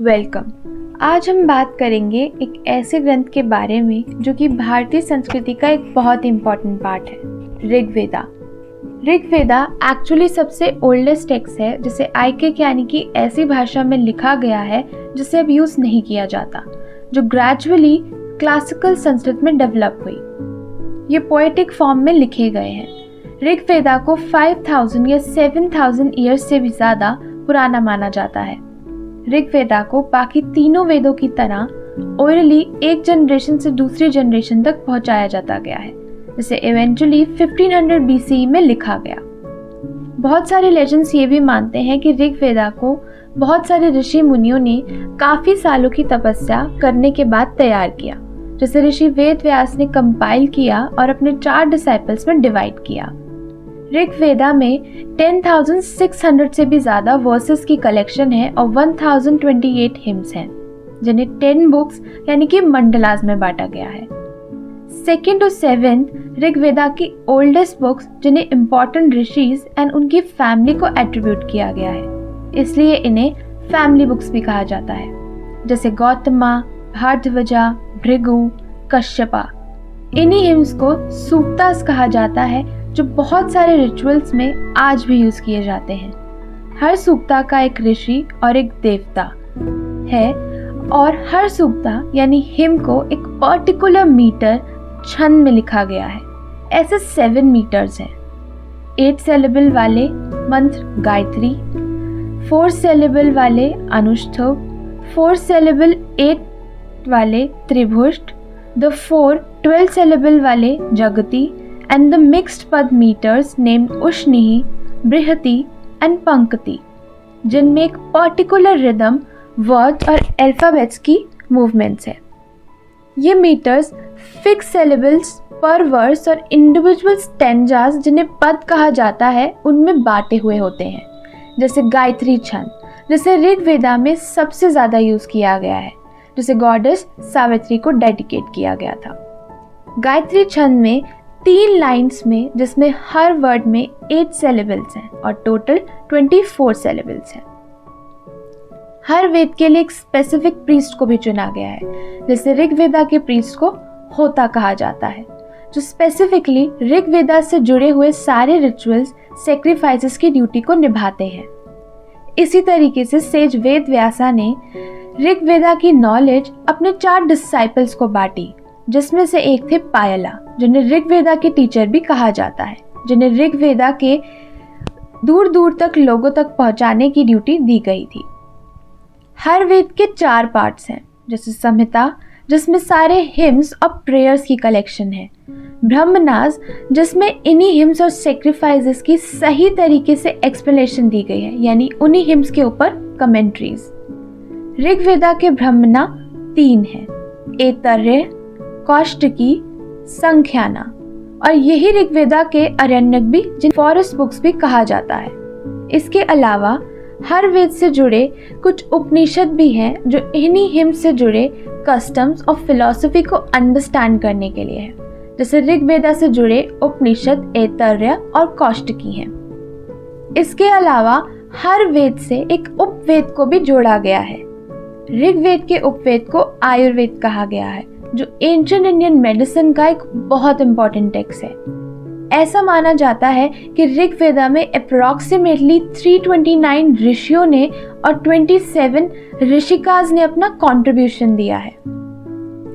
Welcome. आज हम बात करेंगे एक ऐसे ग्रंथ के बारे में जो कि भारतीय संस्कृति का एक बहुत इम्पॉर्टेंट पार्ट है, ऋग्वेदा। ऋग्वेदा एक्चुअली सबसे ओल्डेस्ट टेक्स्ट है जिसे आइकिक यानी कि ऐसी भाषा में लिखा गया है जिसे अब यूज़ नहीं किया जाता, जो ग्रेजुअली क्लासिकल संस्कृत में डेवलप हुई। ये पोएटिक फॉर्म में लिखे गए हैं। ऋग्वेदा को 5000 या 7000 ईयर्स से भी ज़्यादा पुराना माना जाता है। ऋग्वेदा को बाकी तीनों वेदों की तरह ओरली एक जनरेशन से दूसरी जनरेशन तक पहुंचाया जाता गया है, जिसे इवेंचुअली 1500 BCE में लिखा गया। बहुत सारे लेजेंड्स ये भी मानते हैं कि ऋग्वेदा को बहुत सारे ऋषि मुनियों ने काफ़ी सालों की तपस्या करने के बाद तैयार किया, जिसे ऋषि वेद व्यास ने कंपाइल किया और अपने 4 डिसाइपल्स में डिवाइड किया। ऋग्वेदा में 10,600 से भी ज़्यादा वर्सेस की कलेक्शन है और 1028 हिम्स हैं, जिन्हें 10 बुक्स यानी कि मंडलास में बांटा गया है। 2nd और 7th ऋग्वेदा की ओल्डेस्ट बुक्स, जिन्हें इम्पॉर्टेंट ऋषिज एंड उनकी फैमिली को एट्रीब्यूट किया गया है, इसलिए इन्हें फैमिली बुक्स भी कहा जाता है, जैसे गौतमा, भारद्वाजा, भृगु, कश्यपा। इन्हीं हिम्स को सूक्तास कहा जाता है, जो बहुत सारे रिचुअल्स में आज भी यूज किए जाते हैं। हर सूक्ता का एक ऋषि और एक देवता है और हर सूक्ता यानी हिम को एक पर्टिकुलर मीटर छंद में लिखा गया है। ऐसे 7 मीटर्स हैं। 8 सिलेबल वाले मंत्र गायत्री, 4 सिलेबल वाले अनुष्ठुप, 4 सिलेबल 8 वाले त्रिभुष्ट, द 4 12 सिलेबल वाले जगति and the mixed पद meters named उष्णिही, बृहति and पंक्ति, जिनमें एक पर्टिकुलर रिदम, वर्ड और अल्फाबेट्स की मूवमेंट्स है। ये मीटर्स फिक्स सिलेबल्स पर वर्स और इंडिविजुअल स्टेंजास, जिन्हें पद कहा जाता है, उनमें बांटे हुए होते हैं, जैसे गायत्री छंद, जिसे ऋग्वेदा में सबसे ज़्यादा यूज़ किया गया है, जिसे गॉडेस सावित्री को डेडिकेट किया गया था। गायत्री छंद में 3 लाइन्स में, जिसमें हर वर्ड में 8 सिलेबल्स हैं और टोटल 24 सिलेबल्स हैं। हर वेद के लिए एक स्पेसिफिक प्रीस्ट को भी चुना गया है, जिसे ऋग्वेदा के प्रीस्ट को होता कहा जाता है, जो स्पेसिफिकली ऋग्वेदा से जुड़े हुए सारे रिचुअल्स, सेक्रीफाइसेस की ड्यूटी को निभाते हैं। इसी तरीके से सेज वेद व्यासा ने ऋग्वेदा की नॉलेज अपने 4 डिसाइपल्स को बांटी, जिसमें से एक थे पायला, जिन्हें ऋग्वेदा के टीचर भी कहा जाता है, जिन्हें ऋग्वेदा के दूर दूर तक लोगों तक पहुंचाने की ड्यूटी दी गई थी। हर वेद के 4 पार्ट्स हैं, जैसे संहिता, जिसमें सारे हिम्स और प्रेयर्स की कलेक्शन है, ब्रह्मनास, जिसमें इन्हीं हिम्स और सेक्रीफाइसेस की सही तरीके से एक्सप्लेनेशन दी गई है, यानी उन्हीं हिम्स के ऊपर कमेंट्रीज। ऋग्वेदा के ब्रह्मना 3 हैं, ऐतरेय, कौष्टकी, संख्याना, और यही ऋग्वेदा के आरण्यक भी, जिन फॉरेस्ट बुक्स भी कहा जाता है। इसके अलावा हर वेद से जुड़े कुछ उपनिषद भी हैं, जो इन्हीं हिम से जुड़े कस्टम्स और फिलॉसफी को अंडरस्टैंड करने के लिए है, जैसे ऋग्वेदा से जुड़े उपनिषद ऐतरेय और कौष्टकी हैं। इसके अलावा हर वेद से एक उपवेद को भी जोड़ा गया है। ऋग्वेद के उपवेद को आयुर्वेद कहा गया है, जो एंशिएंट इंडियन मेडिसिन का एक बहुत इंपॉर्टेंट टेक्स्ट है। ऐसा माना जाता है कि ऋग्वेदा में अप्रॉक्सीमेटली 329 ऋषियों ने और 27 ऋषिकाज ने अपना कंट्रीब्यूशन दिया है।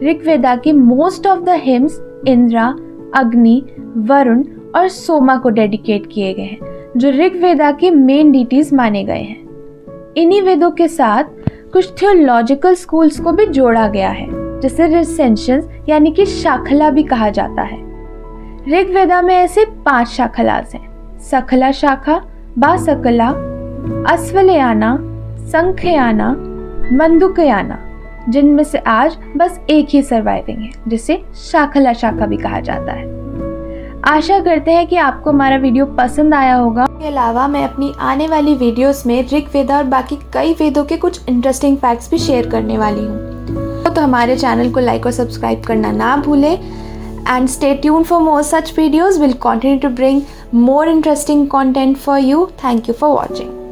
ऋग्वेदा की most of the hymns Indira, अग्नि, वरुण और सोमा को डेडिकेट किए गए हैं, जो ऋग्वेदा के मेन डीटीज माने गए हैं। इन्हीं वेदों के साथ कुछ थियोलॉजिकल स्कूल्स को भी जोड़ा गया है, जिसे रिसेंशंस यानी कि शाखला भी कहा जाता है। ऋग्वेदा में ऐसे 5 शाखलास हैं, सकला शाखा, बासकला, अस्वलयाना, संख्याना, मंदुकयाना, जिनमें से आज बस एक ही सर्वाइविंग है, जिसे शाखला शाखा भी कहा जाता है। आशा करते हैं कि आपको हमारा वीडियो पसंद आया होगा। इसके अलावा मैं अपनी आने वाली वीडियोस में ऋग्वेदा और बाकी कई वेदों के कुछ इंटरेस्टिंग फैक्ट्स भी शेयर करने वाली हूँ, तो हमारे चैनल को लाइक और सब्सक्राइब करना ना भूलें। And stay tuned for more such videos. Will continue to bring more interesting content for you. Thank you for watching.